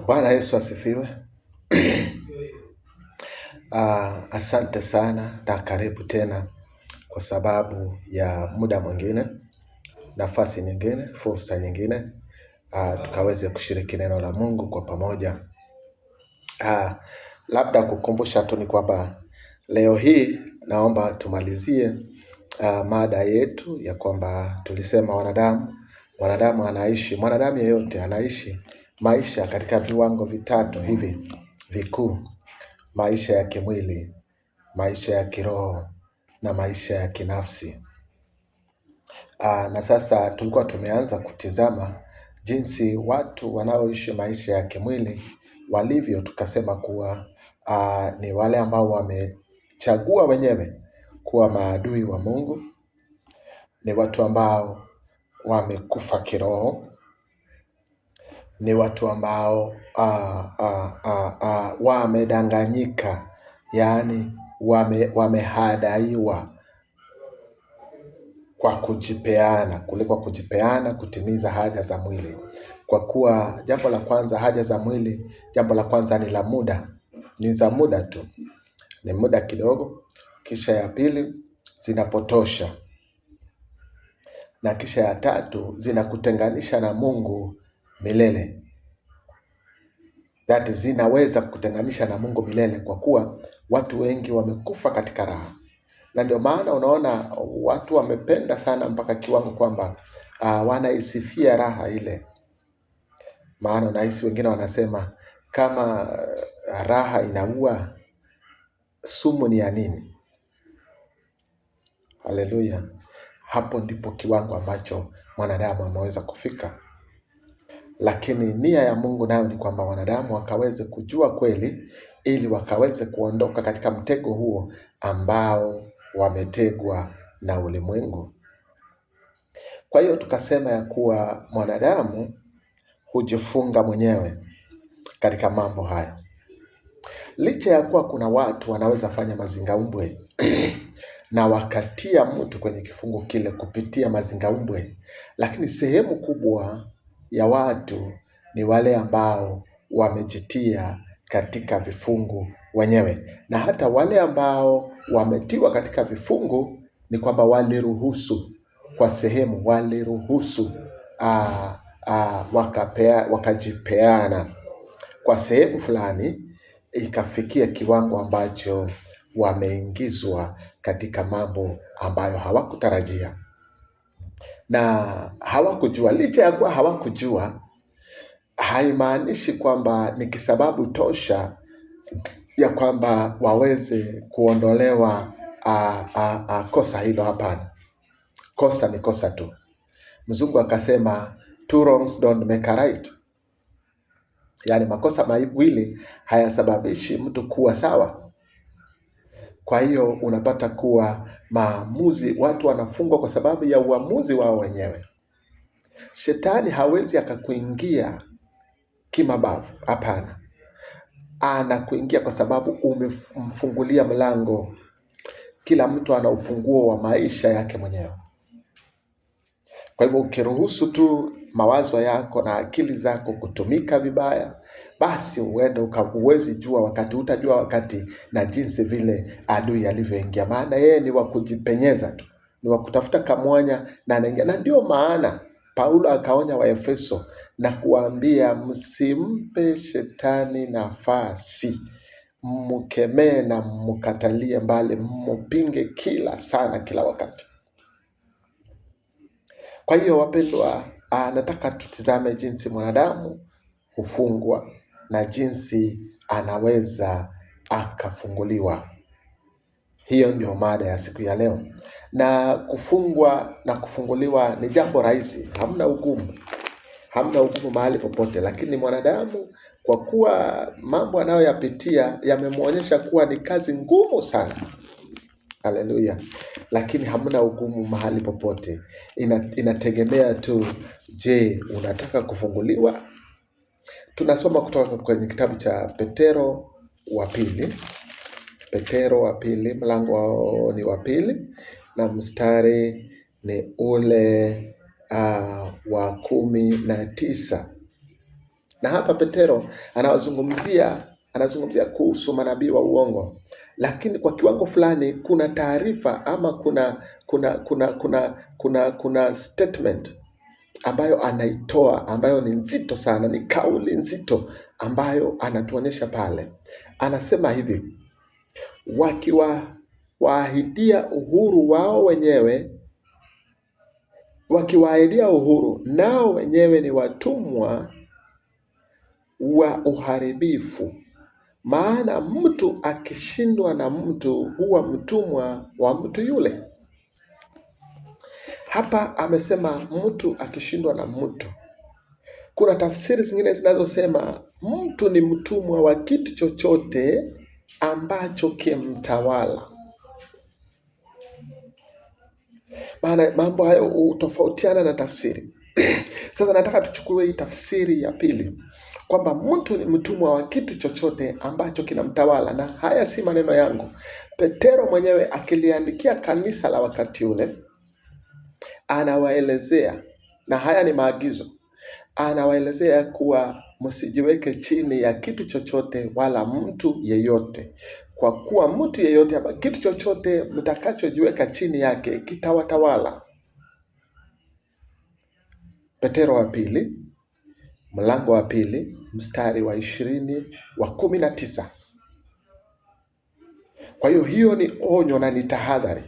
Bwana Yesu asifiwe. Asante sana na karibu tena kwa sababu ya muda mwingine, nafasi nyingine, fursa nyingine, tukaweze kushiriki neno la Mungu kwa pamoja. Labda kukumbusha tu ni kwamba leo hii naomba tumalizie mada yetu ya kwamba tulisema mwanadamu yeyote anaishi maisha katika viwango vitatu hivi vikuu: maisha ya kimwili, maisha ya kiroho na maisha ya kinafsi. Na sasa tulikuwa tumeanza kutizama jinsi watu wanaoishi maisha ya kimwili walivyo, tukasema kuwa ni wale ambao wamechagua wenyewe kuwa maadui wa Mungu, ni watu ambao wamekufa kiroho, ni watu ambao wamedanganyika, yaani wamehadaiwa kwa kujipeana, kuliko kujipeana kutimiza haja za mwili. Kwa kuwa jambo la kwanza, haja za mwili, jambo la kwanza ni la muda, ni za muda tu, ni muda kidogo. Kisha ya pili, zinapotosha, na kisha ya tatu, zinakutenganisha na Mungu milele. That zinaweza kutenganisha na Mungu milele, kwa kuwa watu wengi wamekufa katika raha. Na ndio maana unaona watu wamependa sana mpaka kiwango kwamba wanaisifia raha ile. Maana unahisi wengine wanasema kama raha inaua, sumu ni ya nini? Haleluya! Hapo ndipo kiwango ambacho mwanadamu ameweza kufika. Lakini nia ya Mungu nayo ni kwamba wanadamu wakaweze kujua kweli, ili wakaweze kuondoka katika mtego huo ambao wametegwa na ulimwengu. Kwa hiyo tukasema ya kuwa mwanadamu hujifunga mwenyewe katika mambo haya. Licha ya kuwa kuna watu wanaweza fanya mazingaumbwe na wakatia mtu kwenye kifungo kile kupitia mazingaumbwe, lakini sehemu kubwa ya watu ni wale ambao wamejitia katika vifungu wenyewe. Na hata wale ambao wametiwa katika vifungu ni kwamba waliruhusu kwa sehemu, waliruhusu wakajipeana kwa sehemu fulani, ikafikia kiwango ambacho wameingizwa katika mambo ambayo hawakutarajia na hawakujua. Licha ya kuwa hawakujua, haimaanishi kwamba ni kisababu tosha ya kwamba waweze kuondolewa kosa hilo. Hapana, kosa ni kosa tu. Mzungu akasema two wrongs don't make a right. Yaani makosa mawili hayasababishi mtu kuwa sawa. Kwa hiyo unapata kuwa maamuzi, watu wanafungwa kwa sababu ya uamuzi wao wenyewe. Shetani hawezi akakuingia kimabavu, hapana. Anakuingia kwa sababu umemfungulia mlango. Kila mtu ana ufunguo wa maisha yake mwenyewe. Kwa hivyo ukiruhusu tu mawazo yako na akili zako kutumika vibaya, basi huwezi jua wakati, utajua wakati na jinsi vile adui alivyoingia. Maana yeye ni wa kujipenyeza tu, ni wa kutafuta kamwanya na anaingia. Na ndio maana Paulo akaonya Waefeso na kuambia, msimpe shetani nafasi, mkemee na mkatalie mbali, mpinge kila wakati. Kwa hiyo wapendwa, nataka tutizame jinsi mwanadamu hufungwa na jinsi anaweza akafunguliwa. Hiyo ndio mada ya siku ya leo. Na kufungwa na kufunguliwa ni jambo rahisi, hamna ugumu mahali popote. Lakini mwanadamu, kwa kuwa mambo anayoyapitia yamemwonyesha kuwa ni kazi ngumu sana. Haleluya! Lakini hamna ugumu mahali popote. Inategemea tu, je, unataka kufunguliwa? Tunasoma kutoka kwenye kitabu cha Petero wa pili, mlango ni wa 2 na mstari ni ule wa 19. Na hapa Petero anazungumzia kuhusu manabii wa uongo, lakini kwa kiwango fulani kuna taarifa ama kuna statement ambayo anaitoa ambayo ni nzito sana, ni kauli nzito ambayo anatuonyesha pale. Anasema hivi, wakiwaahidia uhuru wao wenyewe, wakiwaahidia uhuru nao wenyewe ni watumwa wa uharibifu. Maana mtu akishindwa na mtu huwa mtumwa wa mtu yule. Hapa amesema mtu akishindwa na mtu. Kuna tafsiri zingine zinazosema mtu ni mtumwa wa kitu chochote ambacho kimtawala. Maana mambo hayo hutofautiana na tafsiri. Sasa nataka tuchukue hii tafsiri ya pili, kwamba mtu ni mtumwa wa kitu chochote ambacho kinamtawala. Na haya si maneno yangu. Petero mwenyewe akiliandikia kanisa la wakati ule anawaelezea, na haya ni maagizo, anawaelezea kuwa msijiweke chini ya kitu chochote wala mtu yeyote, kwa kuwa mtu yeyote ama kitu chochote mtakachojiweka chini yake kitawatawala. Petero wa pili mlango wa pili mstari wa 20 wa 19. Kwa hiyo ni onyo na ni tahadhari.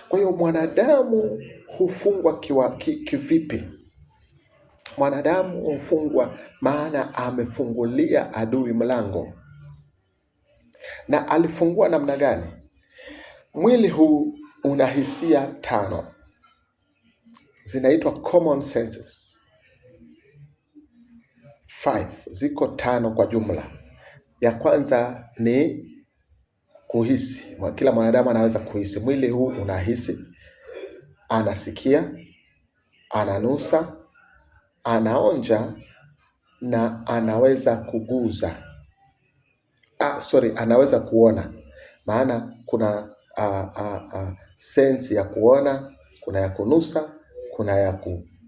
Kwa hiyo mwanadamu hufungwa kivipi? Mwanadamu hufungwa maana amefungulia adui mlango. Na alifungua namna gani? Mwili huu una hisia 5. Zinaitwa common senses. 5. Ziko 5 kwa jumla. Ya kwanza ni kuhisi. Kila mwanadamu anaweza kuhisi. Mwili huu unahisi, anasikia, ananusa, anaonja na anaweza kuguza. Anaweza kuona. Maana kuna sense ya kuona, kuna ya kunusa, kuna ya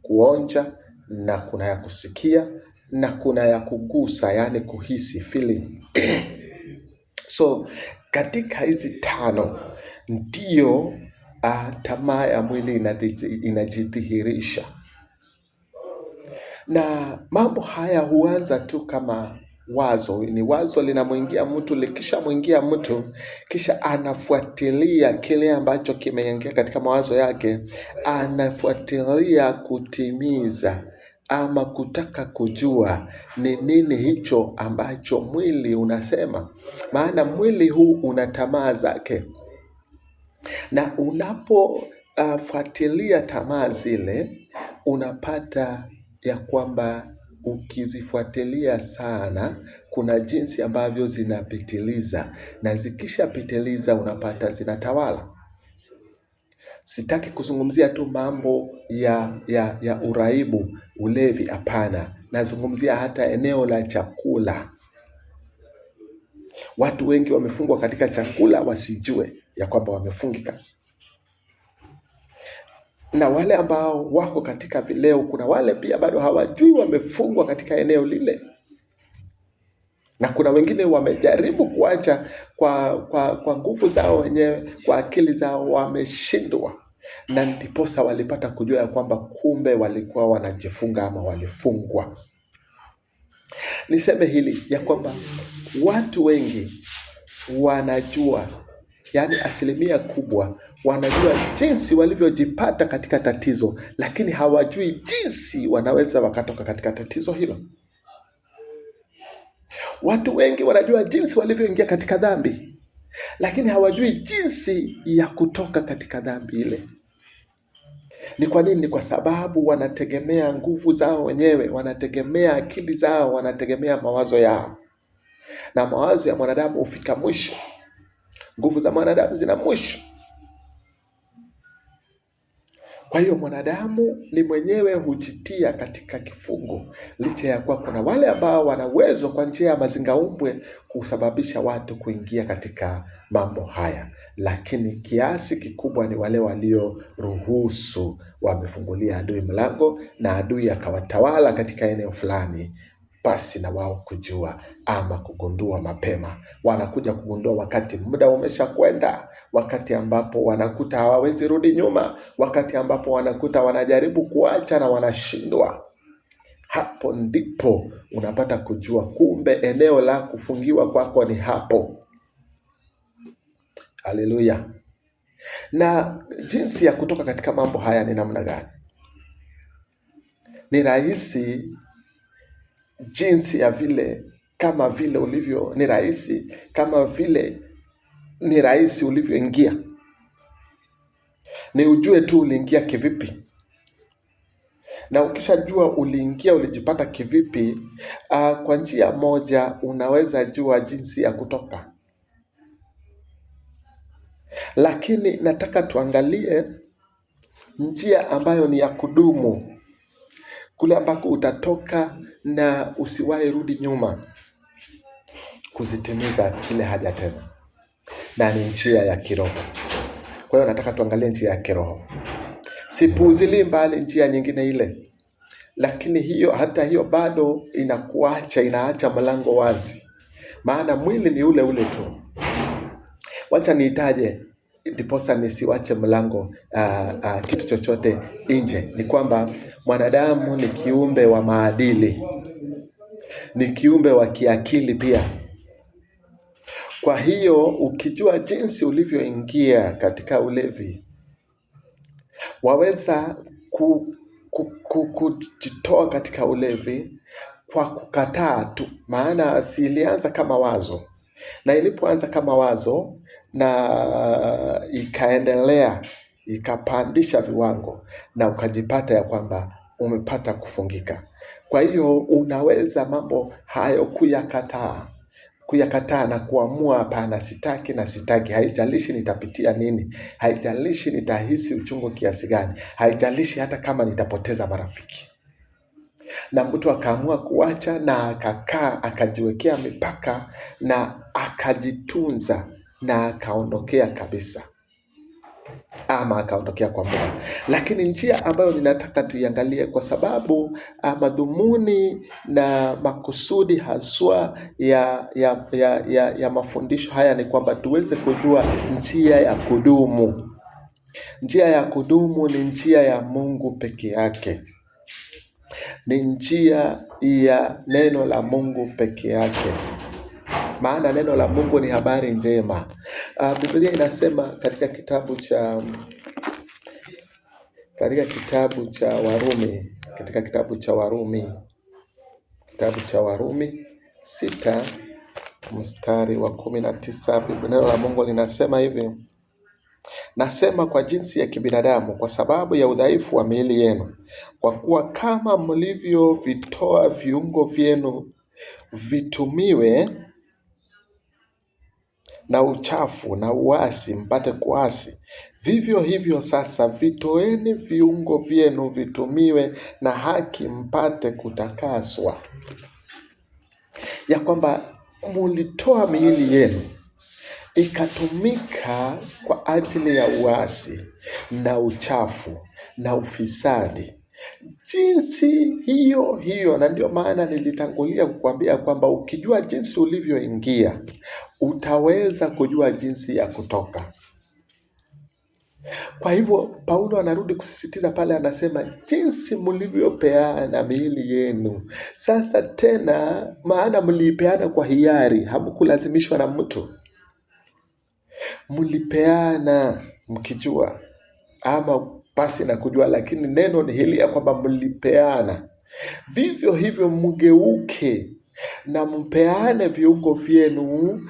kuonja, na kuna ya kusikia, na kuna ya kugusa, yani kuhisi, feeling. So katika hizi 5 ndiyo tamaa ya mwili inajidhihirisha. Na mambo haya huanza tu kama wazo. Ni wazo linamwingia mtu, likishamwingia mtu kisha anafuatilia kile ambacho kimeingia katika mawazo yake, anafuatilia kutimiza ama kutaka kujua ni nini hicho ambacho mwili unasema. Maana mwili huu una tamaa zake, na unapofuatilia tamaa zile unapata ya kwamba ukizifuatilia sana kuna jinsi ambavyo zinapitiliza, na zikishapitiliza unapata zinatawala. Sitaki kuzungumzia tu mambo ya uraibu, ulevi, hapana. Nazungumzia hata eneo la chakula. Watu wengi wamefungwa katika chakula wasijue ya kwamba wamefungika. Na wale ambao wako katika vileo, kuna wale pia bado hawajui wamefungwa katika eneo lile. Na kuna wengine wamejaribu kuacha kwa nguvu zao wenyewe, kwa akili zao, wameshindwa. Na ndiposa walipata kujua ya kwamba kumbe walikuwa wanajifunga ama walifungwa. Niseme hili ya kwamba watu wengi wanajua, yani asilimia kubwa wanajua jinsi walivyojipata katika tatizo, lakini hawajui jinsi wanaweza wakatoka katika tatizo hilo. Watu wengi wanajua jinsi walivyoingia katika dhambi, lakini hawajui jinsi ya kutoka katika dhambi ile. Ni kwa nini? Ni kwa sababu wanategemea nguvu zao wenyewe, wanategemea akili zao, wanategemea mawazo yao. Na mawazo ya mwanadamu hufika mwisho. Nguvu za mwanadamu zina mwisho. Kwa hiyo mwanadamu ni mwenyewe hujitia katika kifungo, licha ya kuwa kuna wale ambao wana uwezo kwa njia ya mazingaumbwe kusababisha watu kuingia katika mambo haya, lakini kiasi kikubwa ni wale walioruhusu, wamefungulia adui mlango na adui akawatawala katika eneo fulani pasi na wao kujua ama kugundua mapema. Wanakuja kugundua wakati muda umeshakwenda, wakati ambapo wanakuta hawawezi rudi nyuma, wakati ambapo wanakuta wanajaribu kuacha na wanashindwa. Hapo ndipo unapata kujua kumbe eneo la kufungiwa kwako ni hapo. Haleluya. Na jinsi ya kutoka katika mambo haya ni namna gani? Ni rahisi jinsi ya vile kama vile ulivyo, ni rahisi kama vile ni rahisi ulivyoingia. Ni ujue tu uliingia kivipi. Na ukishajua uliingia ulijipata kivipi, kwa njia moja unaweza jua jinsi ya kutoka. Lakini nataka tuangalie njia ambayo ni ya kudumu, kule ambako utatoka na usiwahi rudi nyuma kuzitimiza ile haja tena, na ni njia ya kiroho. Kwa hiyo nataka tuangalie njia ya kiroho. Sipuuzili mbali njia nyingine ile, lakini hiyo hata hiyo bado inaacha mlango wazi, maana mwili ni ule ule tu. Wacha niitaje ndiposa nisiwache mlango kitu chochote nje. Ni kwamba mwanadamu ni kiumbe wa maadili, ni kiumbe wa kiakili pia. Kwa hiyo ukijua jinsi ulivyoingia katika ulevi, waweza kujitoa katika ulevi kwa kukataa tu, maana ilianza kama wazo, na ilipoanza kama wazo na ikaendelea ikapandisha viwango, na ukajipata ya kwamba umepata kufungika. Kwa hiyo unaweza mambo hayo kuyakataa na kuamua hapana, sitaki na sitaki. Haijalishi nitapitia nini, haijalishi nitahisi uchungu kiasi gani, haijalishi hata kama nitapoteza marafiki. Na mtu akaamua kuacha na akakaa, akajiwekea mipaka na akajitunza na akaondokea kabisa, ama akaondokea kwa muda. Lakini njia ambayo ninataka tuiangalie, kwa sababu madhumuni na makusudi haswa ya mafundisho haya ni kwamba tuweze kujua njia ya kudumu. Njia ya kudumu ni njia ya Mungu peke yake, ni njia ya neno la Mungu peke yake, maana neno la Mungu ni habari njema. Biblia inasema katika kitabu cha Warumi 6 mstari wa 19, neno la Mungu linasema hivi: nasema kwa jinsi ya kibinadamu, kwa sababu ya udhaifu wa miili yenu, kwa kuwa kama mlivyovitoa viungo vyenu vitumiwe na uchafu na uasi mpate kuasi, vivyo hivyo sasa vitoeni viungo vyenu vitumiwe na haki mpate kutakaswa. Ya kwamba mulitoa miili yenu ikatumika kwa ajili ya uasi na uchafu na ufisadi, jinsi hiyo. Na ndio maana nilitangulia kukwambia kwamba ukijua jinsi ulivyoingia, utaweza kujua jinsi ya kutoka. Kwa hivyo Paulo anarudi kusisitiza pale, anasema jinsi mlivyopeana miili yenu. Sasa tena, maana mlipeana kwa hiari, hamkulazimishwa na mtu. Mlipeana mkijua ama pasi na kujua, lakini neno ni hili ya kwamba mlipeana. Vivyo hivyo mgeuke na mpeane viungo vyenu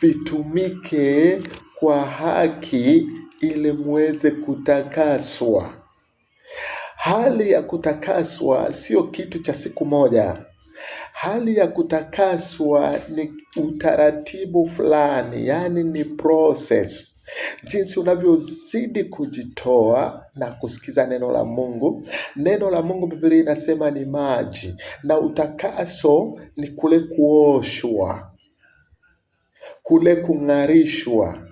vitumike kwa haki, ili muweze kutakaswa. Hali ya kutakaswa sio kitu cha siku moja. Hali ya kutakaswa ni utaratibu fulani, yani ni process. Jinsi unavyozidi kujitoa na kusikiza neno la Mungu. Neno la Mungu, Biblia inasema ni maji, na utakaso ni kule kuoshwa, kule kung'arishwa,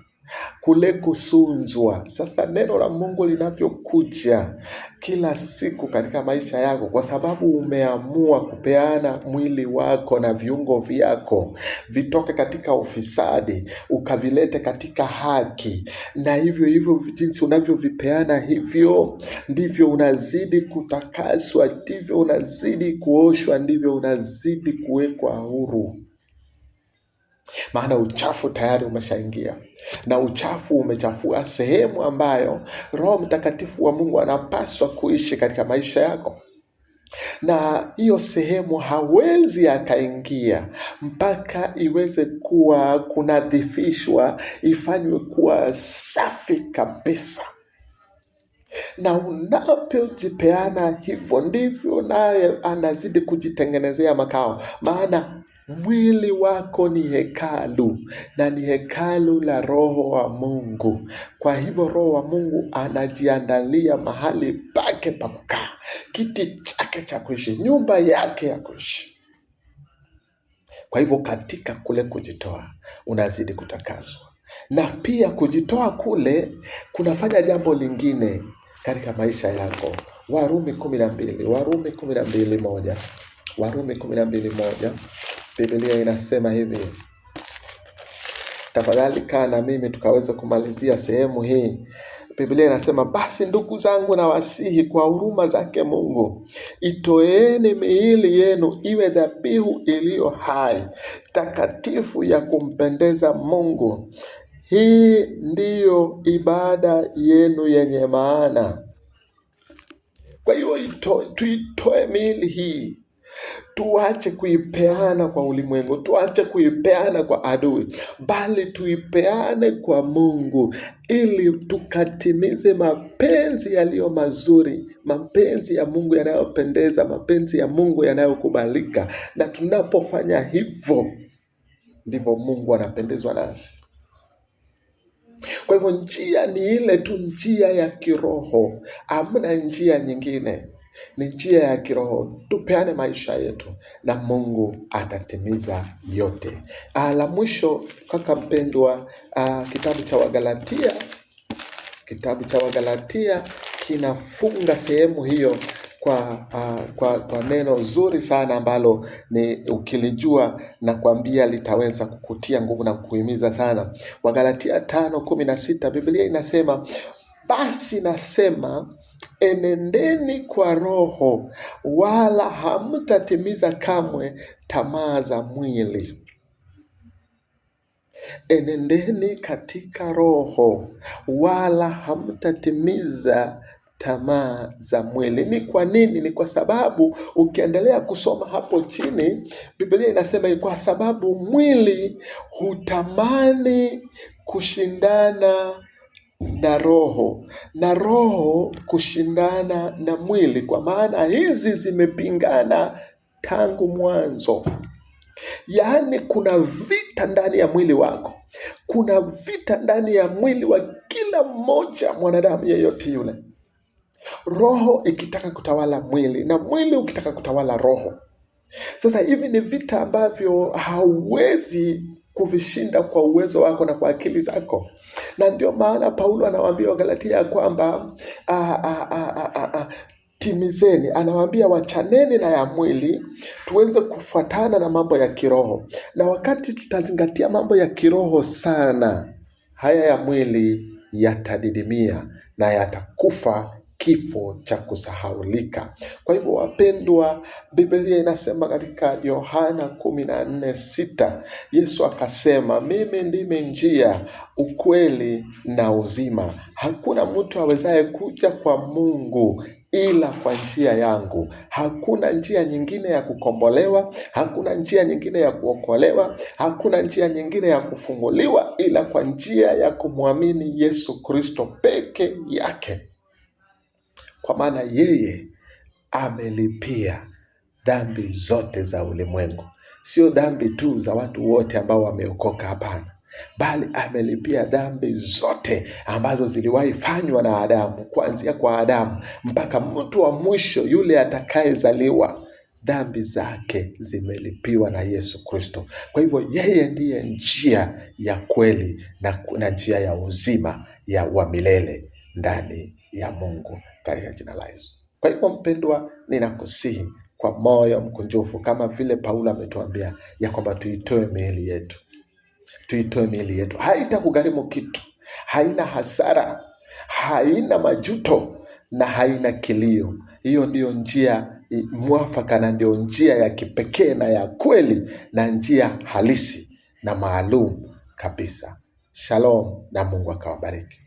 kule kusunzwa. Sasa neno la Mungu linavyokuja kila siku katika maisha yako, kwa sababu umeamua kupeana mwili wako na viungo vyako vitoke katika ufisadi ukavilete katika haki, na hivyo hivyo jinsi unavyovipeana, hivyo ndivyo unazidi kutakaswa, ndivyo unazidi kuoshwa, ndivyo unazidi kuwekwa huru. Maana uchafu tayari umeshaingia, na uchafu umechafua sehemu ambayo Roho Mtakatifu wa Mungu anapaswa kuishi katika maisha yako, na hiyo sehemu hawezi akaingia mpaka iweze kuwa kunadhifishwa, ifanywe kuwa safi kabisa. Na unapojipeana hivyo, ndivyo naye anazidi kujitengenezea makao, maana mwili wako ni hekalu, na ni hekalu la Roho wa Mungu. Kwa hivyo Roho wa Mungu anajiandalia mahali pake pa kukaa, kiti chake cha kuishi, nyumba yake ya kuishi. Kwa hivyo katika kule kujitoa unazidi kutakaswa, na pia kujitoa kule kunafanya jambo lingine katika maisha yako. Warumi 12:1. Warumi 12:1. Biblia inasema hivi. Tafadhali kaa na mimi tukaweze kumalizia sehemu hii. Biblia inasema, basi ndugu zangu, na wasihi kwa huruma zake Mungu, itoeni miili yenu iwe dhabihu iliyo hai, takatifu, ya kumpendeza Mungu. Hii ndiyo ibada yenu yenye maana. Kwa hiyo tuitoe miili hii, tuache kuipeana kwa ulimwengu, tuache kuipeana kwa adui, bali tuipeane kwa Mungu, ili tukatimize mapenzi yaliyo mazuri, mapenzi ya Mungu yanayopendeza, mapenzi ya Mungu yanayokubalika. Na tunapofanya hivyo, ndivyo Mungu anapendezwa nasi. Kwa hivyo njia ni ile tu, njia ya kiroho, hamna njia nyingine, ni njia ya kiroho. Tupeane maisha yetu na Mungu atatimiza yote. La mwisho, kaka mpendwa, kitabu cha Wagalatia kinafunga sehemu hiyo kwa neno zuri sana ambalo ni ukilijua na kuambia litaweza kukutia nguvu na kukuhimiza sana. Wagalatia 5:16, Biblia inasema, basi nasema, enendeni kwa Roho, wala hamtatimiza kamwe tamaa za mwili. Enendeni katika Roho, wala hamtatimiza tamaa za mwili. Ni kwa nini? Ni kwa sababu ukiendelea kusoma hapo chini, Biblia inasema kwa sababu mwili hutamani kushindana na roho, na roho kushindana na mwili, kwa maana hizi zimepingana tangu mwanzo. Yaani kuna vita ndani ya mwili wako, kuna vita ndani ya mwili wa kila mmoja mwanadamu yeyote yule, roho ikitaka kutawala mwili na mwili ukitaka kutawala roho. Sasa hivi ni vita ambavyo hauwezi kuvishinda kwa uwezo wako na kwa akili zako, na ndio maana Paulo anawaambia Wagalatia kwamba timizeni, anawaambia wachaneni na ya mwili tuweze kufuatana na mambo ya kiroho. Na wakati tutazingatia mambo ya kiroho sana, haya ya mwili yatadidimia na yatakufa kifo cha kusahaulika. Kwa hivyo wapendwa, Biblia inasema katika Yohana 14:6, Yesu akasema, mimi ndimi njia, ukweli na uzima. Hakuna mtu awezaye kuja kwa Mungu ila kwa njia yangu. Hakuna njia nyingine ya kukombolewa, hakuna njia nyingine ya kuokolewa, hakuna njia nyingine ya kufunguliwa ila kwa njia ya kumwamini Yesu Kristo peke yake. Kwa maana yeye amelipia dhambi zote za ulimwengu. Sio dhambi tu za watu wote ambao wameokoka, hapana, bali amelipia dhambi zote ambazo ziliwahi fanywa na Adamu, kuanzia kwa Adamu mpaka mtu wa mwisho yule atakayezaliwa dhambi zake zimelipiwa na Yesu Kristo. Kwa hivyo yeye ndiye njia ya kweli na njia ya uzima wa milele ndani ya Mungu, katika jina la Yesu. Kwa hivyo mpendwa, ninakusihi kwa moyo mkunjufu, kama vile Paulo ametuambia ya kwamba tuitoe miili yetu. Tuitoe miili yetu. Haitakugharimu kitu, haina hasara, haina majuto na haina kilio. Hiyo ndiyo njia mwafaka na ndio njia ya kipekee na ya kweli na njia halisi na maalum kabisa. Shalom na Mungu akawabariki.